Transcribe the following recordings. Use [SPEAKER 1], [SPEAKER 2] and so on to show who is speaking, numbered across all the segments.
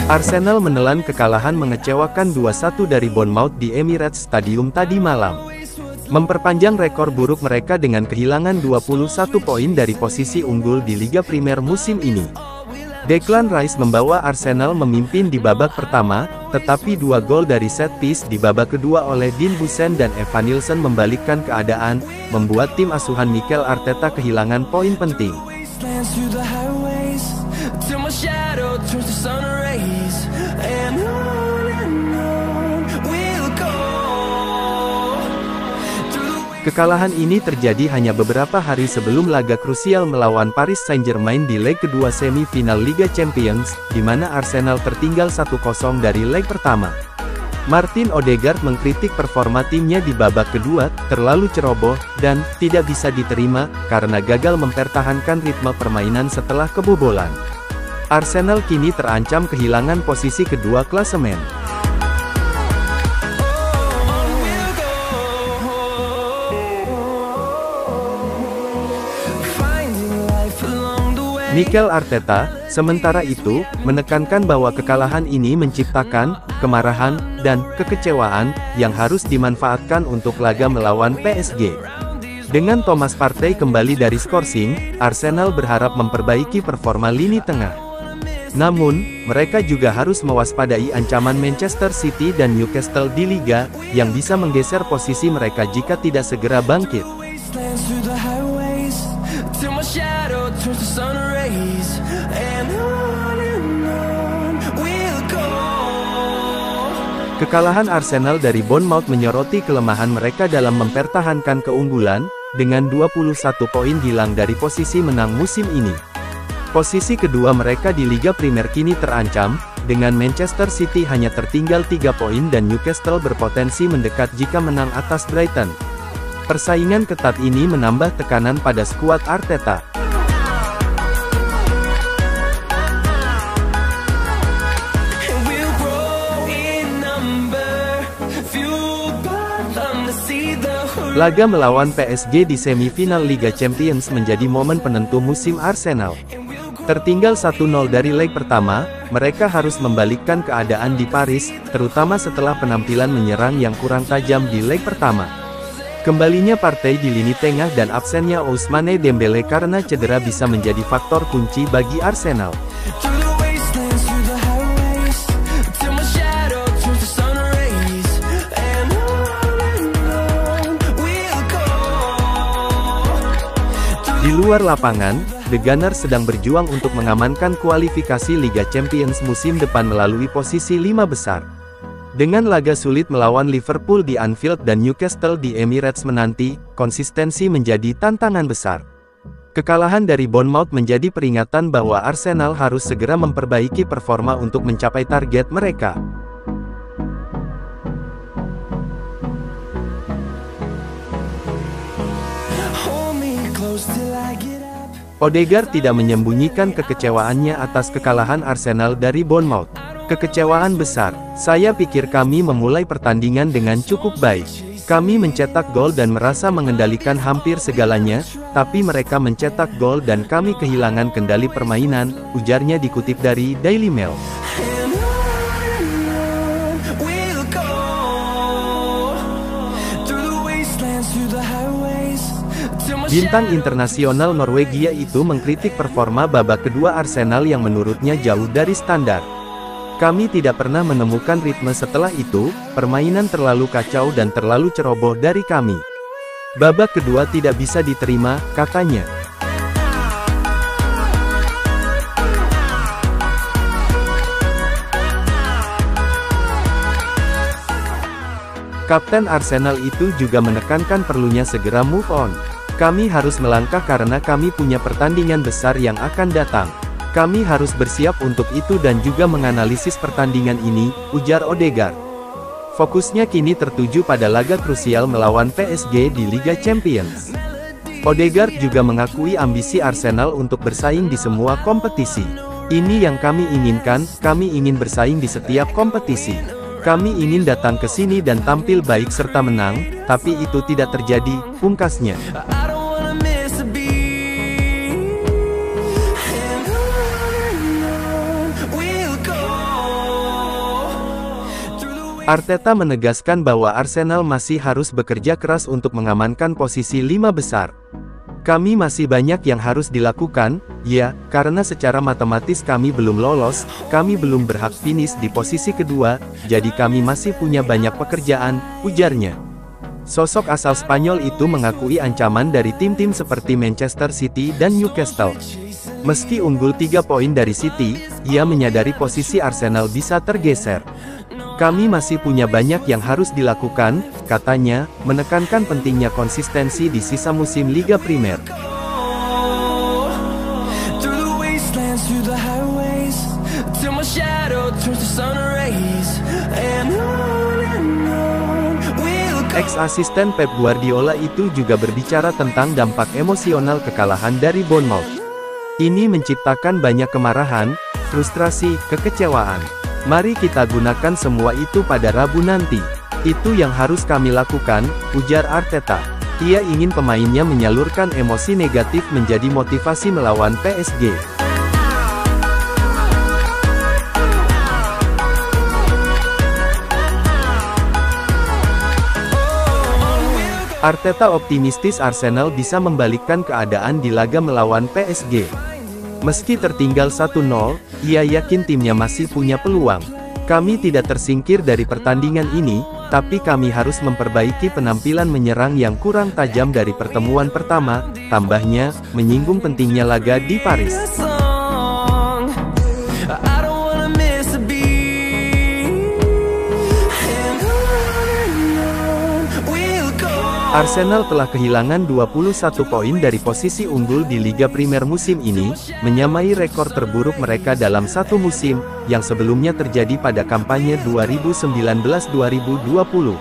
[SPEAKER 1] Arsenal menelan kekalahan mengecewakan 2-1 dari Bournemouth di Emirates Stadium tadi malam, memperpanjang rekor buruk mereka dengan kehilangan 21 poin dari posisi unggul di Liga Primer musim ini. Declan Rice membawa Arsenal memimpin di babak pertama, tetapi 2 gol dari set piece di babak kedua oleh Dean Huijsen dan Evan Nilsson membalikkan keadaan, membuat tim asuhan Mikel Arteta kehilangan poin penting. Kekalahan ini terjadi hanya beberapa hari sebelum laga krusial melawan Paris Saint-Germain di leg kedua semi-final Liga Champions, di mana Arsenal tertinggal 1-0 dari leg pertama. Martin Odegaard mengkritik performa timnya di babak kedua, terlalu ceroboh, dan tidak bisa diterima, karena gagal mempertahankan ritme permainan setelah kebobolan. Arsenal kini terancam kehilangan posisi kedua klasemen. Mikel Arteta, sementara itu, menekankan bahwa kekalahan ini menciptakan kemarahan dan kekecewaan yang harus dimanfaatkan untuk laga melawan PSG. Dengan Thomas Partey kembali dari skorsing, Arsenal berharap memperbaiki performa lini tengah. Namun, mereka juga harus mewaspadai ancaman Manchester City dan Newcastle di Liga, yang bisa menggeser posisi mereka jika tidak segera bangkit. Kekalahan Arsenal dari Bournemouth menyoroti kelemahan mereka dalam mempertahankan keunggulan, dengan 21 poin hilang dari posisi menang musim ini. Posisi kedua mereka di Liga Primer kini terancam, dengan Manchester City hanya tertinggal 3 poin dan Newcastle berpotensi mendekat jika menang atas Brighton. Persaingan ketat ini menambah tekanan pada skuad Arteta. Laga melawan PSG di semifinal Liga Champions menjadi momen penentu musim Arsenal. Tertinggal 1-0 dari leg pertama, mereka harus membalikkan keadaan di Paris, terutama setelah penampilan menyerang yang kurang tajam di leg pertama. Kembalinya Partey di lini tengah dan absennya Ousmane Dembele karena cedera bisa menjadi faktor kunci bagi Arsenal. Di luar lapangan, The Gunners sedang berjuang untuk mengamankan kualifikasi Liga Champions musim depan melalui posisi 5 besar. Dengan laga sulit melawan Liverpool di Anfield dan Newcastle di Emirates menanti, konsistensi menjadi tantangan besar. Kekalahan dari Bournemouth menjadi peringatan bahwa Arsenal harus segera memperbaiki performa untuk mencapai target mereka. Odegaard tidak menyembunyikan kekecewaannya atas kekalahan Arsenal dari Bournemouth. Kekecewaan besar. Saya pikir kami memulai pertandingan dengan cukup baik. Kami mencetak gol dan merasa mengendalikan hampir segalanya, tapi mereka mencetak gol dan kami kehilangan kendali permainan, ujarnya dikutip dari Daily Mail. Bintang internasional Norwegia itu mengkritik performa babak kedua Arsenal yang menurutnya jauh dari standar. Kami tidak pernah menemukan ritme setelah itu, permainan terlalu kacau dan terlalu ceroboh dari kami. Babak kedua tidak bisa diterima, katanya. Kapten Arsenal itu juga menekankan perlunya segera move on. Kami harus melangkah karena kami punya pertandingan besar yang akan datang. Kami harus bersiap untuk itu dan juga menganalisis pertandingan ini, ujar Odegaard. Fokusnya kini tertuju pada laga krusial melawan PSG di Liga Champions. Odegaard juga mengakui ambisi Arsenal untuk bersaing di semua kompetisi. Ini yang kami inginkan, kami ingin bersaing di setiap kompetisi. Kami ingin datang ke sini dan tampil baik serta menang, tapi itu tidak terjadi, pungkasnya. Arteta menegaskan bahwa Arsenal masih harus bekerja keras untuk mengamankan posisi 5 besar. Kami masih banyak yang harus dilakukan, ya, karena secara matematis kami belum lolos, kami belum berhak finish di posisi kedua, jadi kami masih punya banyak pekerjaan, ujarnya. Sosok asal Spanyol itu mengakui ancaman dari tim-tim seperti Manchester City dan Newcastle. Meski unggul 3 poin dari City, ia menyadari posisi Arsenal bisa tergeser. Kami masih punya banyak yang harus dilakukan, katanya, menekankan pentingnya konsistensi di sisa musim Liga Primer. Ex-asisten Pep Guardiola itu juga berbicara tentang dampak emosional kekalahan dari Bournemouth. Ini menciptakan banyak kemarahan, frustrasi, kekecewaan. Mari kita gunakan semua itu pada Rabu nanti. Itu yang harus kami lakukan, ujar Arteta. Ia ingin pemainnya menyalurkan emosi negatif menjadi motivasi melawan PSG. Arteta optimistis Arsenal bisa membalikkan keadaan di laga melawan PSG. Meski tertinggal 1-0, ia yakin timnya masih punya peluang. Kami tidak tersingkir dari pertandingan ini, tapi kami harus memperbaiki penampilan menyerang yang kurang tajam dari pertemuan pertama, tambahnya, menyinggung pentingnya laga di Paris. Arsenal telah kehilangan 21 poin dari posisi unggul di Liga Primer musim ini, menyamai rekor terburuk mereka dalam satu musim, yang sebelumnya terjadi pada kampanye 2019-2020.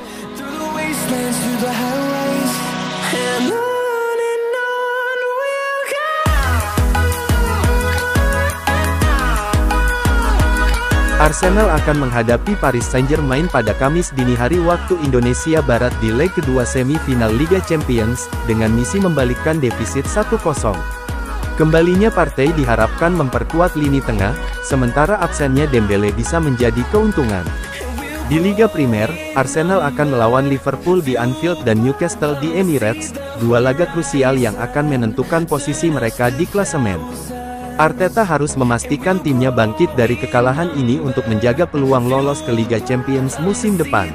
[SPEAKER 1] Arsenal akan menghadapi Paris Saint-Germain pada Kamis dini hari waktu Indonesia Barat di leg kedua semifinal Liga Champions, dengan misi membalikkan defisit 1-0. Kembalinya partai diharapkan memperkuat lini tengah, sementara absennya Dembele bisa menjadi keuntungan. Di Liga Primer, Arsenal akan melawan Liverpool di Anfield dan Newcastle di Emirates, dua laga krusial yang akan menentukan posisi mereka di klasemen. Arteta harus memastikan timnya bangkit dari kekalahan ini untuk menjaga peluang lolos ke Liga Champions musim depan.